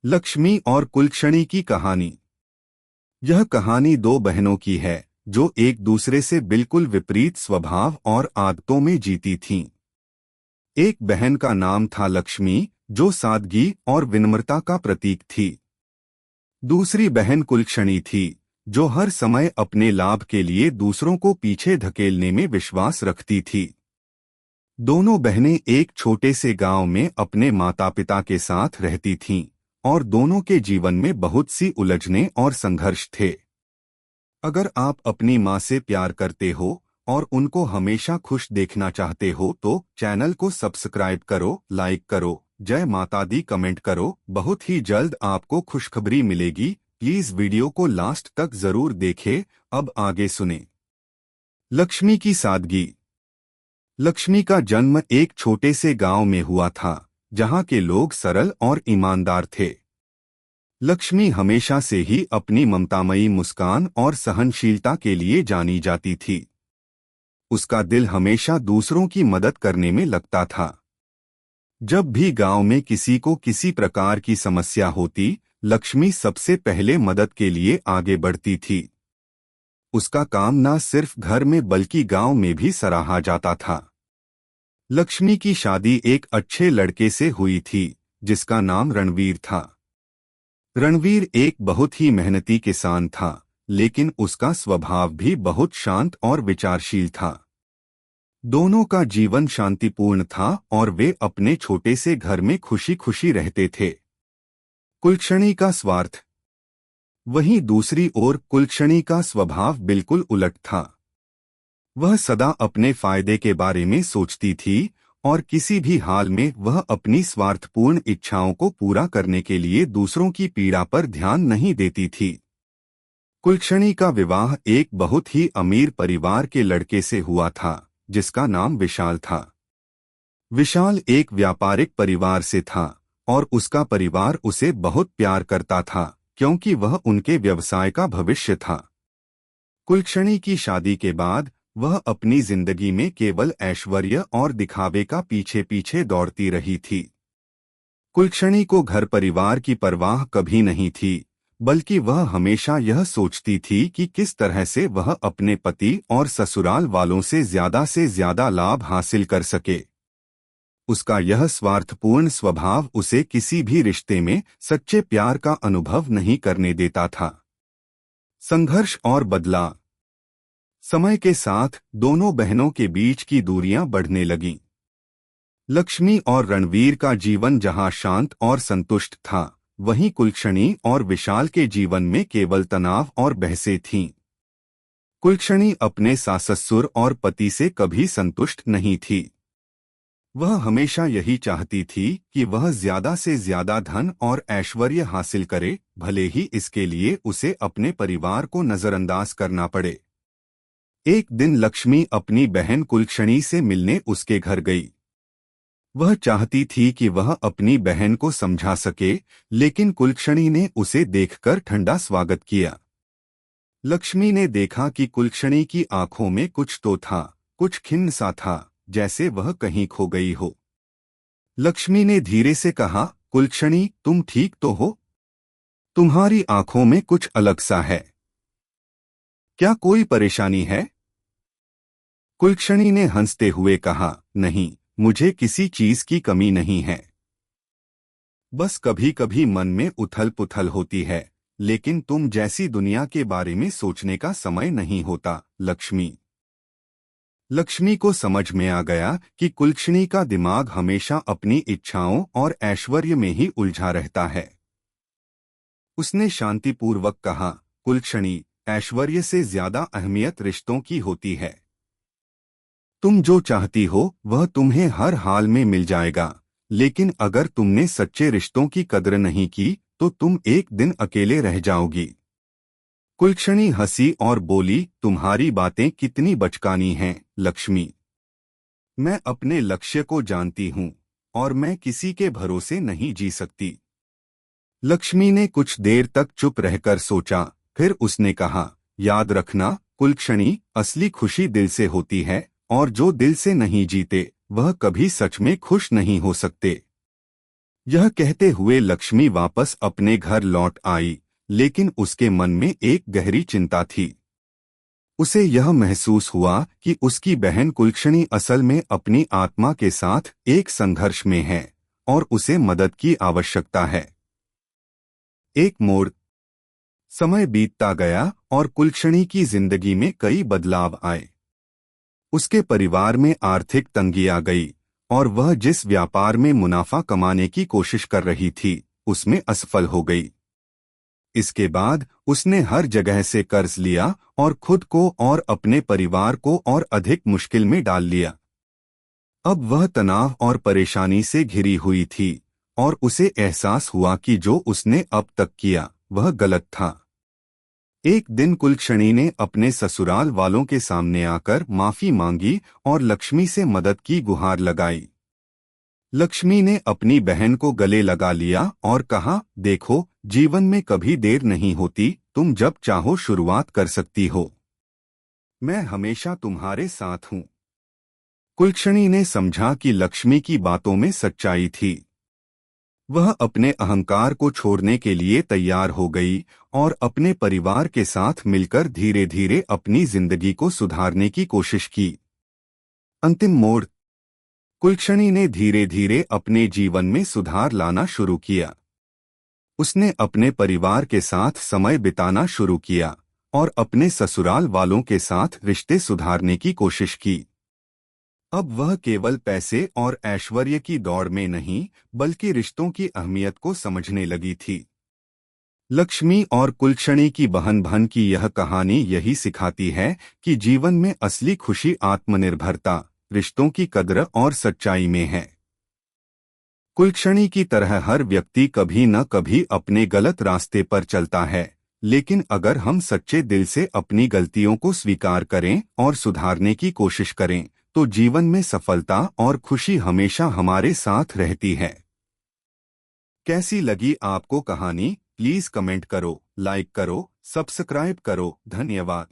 लक्ष्मी और कुलक्षणी की कहानी। यह कहानी दो बहनों की है जो एक दूसरे से बिल्कुल विपरीत स्वभाव और आदतों में जीती थीं। एक बहन का नाम था लक्ष्मी, जो सादगी और विनम्रता का प्रतीक थी। दूसरी बहन कुलक्षणी थी, जो हर समय अपने लाभ के लिए दूसरों को पीछे धकेलने में विश्वास रखती थी। दोनों बहनें एक छोटे से गांव में अपने माता पिता के साथ रहती थीं और दोनों के जीवन में बहुत सी उलझनें और संघर्ष थे। अगर आप अपनी माँ से प्यार करते हो और उनको हमेशा खुश देखना चाहते हो तो चैनल को सब्सक्राइब करो, लाइक करो, जय माता दी कमेंट करो। बहुत ही जल्द आपको खुशखबरी मिलेगी। प्लीज वीडियो को लास्ट तक जरूर देखें। अब आगे सुने। लक्ष्मी की सादगी। लक्ष्मी का जन्म एक छोटे से गांव में हुआ था, जहां के लोग सरल और ईमानदार थे। लक्ष्मी हमेशा से ही अपनी ममतामयी मुस्कान और सहनशीलता के लिए जानी जाती थी। उसका दिल हमेशा दूसरों की मदद करने में लगता था। जब भी गांव में किसी को किसी प्रकार की समस्या होती, लक्ष्मी सबसे पहले मदद के लिए आगे बढ़ती थी। उसका काम न सिर्फ घर में बल्कि गांव में भी सराहा जाता था। लक्ष्मी की शादी एक अच्छे लड़के से हुई थी, जिसका नाम रणवीर था। रणवीर एक बहुत ही मेहनती किसान था, लेकिन उसका स्वभाव भी बहुत शांत और विचारशील था। दोनों का जीवन शांतिपूर्ण था और वे अपने छोटे से घर में खुशी खुशी रहते थे। कुलक्षणी का स्वार्थ। वहीं दूसरी ओर कुलक्षणी का स्वभाव बिल्कुल उलट था। वह सदा अपने फायदे के बारे में सोचती थी और किसी भी हाल में वह अपनी स्वार्थपूर्ण इच्छाओं को पूरा करने के लिए दूसरों की पीड़ा पर ध्यान नहीं देती थी। कुलक्षणी का विवाह एक बहुत ही अमीर परिवार के लड़के से हुआ था, जिसका नाम विशाल था। विशाल एक व्यापारिक परिवार से था और उसका परिवार उसे बहुत प्यार करता था, क्योंकि वह उनके व्यवसाय का भविष्य था। कुलक्षणी की शादी के बाद वह अपनी जिंदगी में केवल ऐश्वर्य और दिखावे का पीछे पीछे दौड़ती रही थी। कुलक्षणी को घर परिवार की परवाह कभी नहीं थी, बल्कि वह हमेशा यह सोचती थी कि किस तरह से वह अपने पति और ससुराल वालों से ज्यादा लाभ हासिल कर सके। उसका यह स्वार्थपूर्ण स्वभाव उसे किसी भी रिश्ते में सच्चे प्यार का अनुभव नहीं करने देता था। संघर्ष और बदलाव। समय के साथ दोनों बहनों के बीच की दूरियां बढ़ने लगीं। लक्ष्मी और रणवीर का जीवन जहां शांत और संतुष्ट था, वहीं कुलक्षणी और विशाल के जीवन में केवल तनाव और बहसें थीं। कुलक्षणी अपने सास-ससुर और पति से कभी संतुष्ट नहीं थी। वह हमेशा यही चाहती थी कि वह ज्यादा से ज्यादा धन और ऐश्वर्य हासिल करे, भले ही इसके लिए उसे अपने परिवार को नजरअंदाज करना पड़े। एक दिन लक्ष्मी अपनी बहन कुलक्षणी से मिलने उसके घर गई। वह चाहती थी कि वह अपनी बहन को समझा सके, लेकिन कुलक्षणी ने उसे देखकर ठंडा स्वागत किया। लक्ष्मी ने देखा कि कुलक्षणी की आंखों में कुछ तो था, कुछ खिन्न सा था, जैसे वह कहीं खो गई हो। लक्ष्मी ने धीरे से कहा, कुलक्षणी, तुम ठीक तो हो? तुम्हारी आंखों में कुछ अलग सा है। क्या कोई परेशानी है? कुलक्षणी ने हंसते हुए कहा, नहीं, मुझे किसी चीज की कमी नहीं है। बस कभी कभी मन में उथल पुथल होती है, लेकिन तुम जैसी दुनिया के बारे में सोचने का समय नहीं होता। लक्ष्मी को समझ में आ गया कि कुलक्षणी का दिमाग हमेशा अपनी इच्छाओं और ऐश्वर्य में ही उलझा रहता है। उसने शांतिपूर्वक कहा, कुलक्षणी, ऐश्वर्य से ज्यादा अहमियत रिश्तों की होती है। तुम जो चाहती हो वह तुम्हें हर हाल में मिल जाएगा, लेकिन अगर तुमने सच्चे रिश्तों की कद्र नहीं की तो तुम एक दिन अकेले रह जाओगी। कुलक्षणी हंसी और बोली, तुम्हारी बातें कितनी बचकानी हैं, लक्ष्मी। मैं अपने लक्ष्य को जानती हूँ और मैं किसी के भरोसे नहीं जी सकती। लक्ष्मी ने कुछ देर तक चुप रहकर सोचा, फिर उसने कहा, याद रखना कुलक्षणी, असली खुशी दिल से होती है और जो दिल से नहीं जीते वह कभी सच में खुश नहीं हो सकते। यह कहते हुए लक्ष्मी वापस अपने घर लौट आई, लेकिन उसके मन में एक गहरी चिंता थी। उसे यह महसूस हुआ कि उसकी बहन कुलक्षणी असल में अपनी आत्मा के साथ एक संघर्ष में है और उसे मदद की आवश्यकता है। एक मोड़। समय बीतता गया और कुलक्षणी की जिंदगी में कई बदलाव आए। उसके परिवार में आर्थिक तंगी आ गई और वह जिस व्यापार में मुनाफा कमाने की कोशिश कर रही थी, उसमें असफल हो गई। इसके बाद उसने हर जगह से कर्ज लिया और खुद को और अपने परिवार को और अधिक मुश्किल में डाल लिया। अब वह तनाव और परेशानी से घिरी हुई थी और उसे एहसास हुआ कि जो उसने अब तक किया वह गलत था। एक दिन कुलक्षणी ने अपने ससुराल वालों के सामने आकर माफी मांगी और लक्ष्मी से मदद की गुहार लगाई। लक्ष्मी ने अपनी बहन को गले लगा लिया और कहा, देखो, जीवन में कभी देर नहीं होती, तुम जब चाहो शुरुआत कर सकती हो। मैं हमेशा तुम्हारे साथ हूँ। कुलक्षणी ने समझा कि लक्ष्मी की बातों में सच्चाई थी। वह अपने अहंकार को छोड़ने के लिए तैयार हो गई और अपने परिवार के साथ मिलकर धीरे धीरे अपनी जिंदगी को सुधारने की कोशिश की। अंतिम मोड़। कुलक्षणी ने धीरे धीरे अपने जीवन में सुधार लाना शुरू किया। उसने अपने परिवार के साथ समय बिताना शुरू किया और अपने ससुराल वालों के साथ रिश्ते सुधारने की कोशिश की। अब वह केवल पैसे और ऐश्वर्य की दौड़ में नहीं, बल्कि रिश्तों की अहमियत को समझने लगी थी। लक्ष्मी और कुलक्षणी की बहन की यह कहानी यही सिखाती है कि जीवन में असली खुशी आत्मनिर्भरता, रिश्तों की कद्र और सच्चाई में है। कुलक्षणी की तरह हर व्यक्ति कभी न कभी अपने गलत रास्ते पर चलता है, लेकिन अगर हम सच्चे दिल से अपनी गलतियों को स्वीकार करें और सुधारने की कोशिश करें, तो जीवन में सफलता और खुशी हमेशा हमारे साथ रहती है। कैसी लगी आपको कहानी? प्लीज कमेंट करो, लाइक करो, सब्सक्राइब करो। धन्यवाद।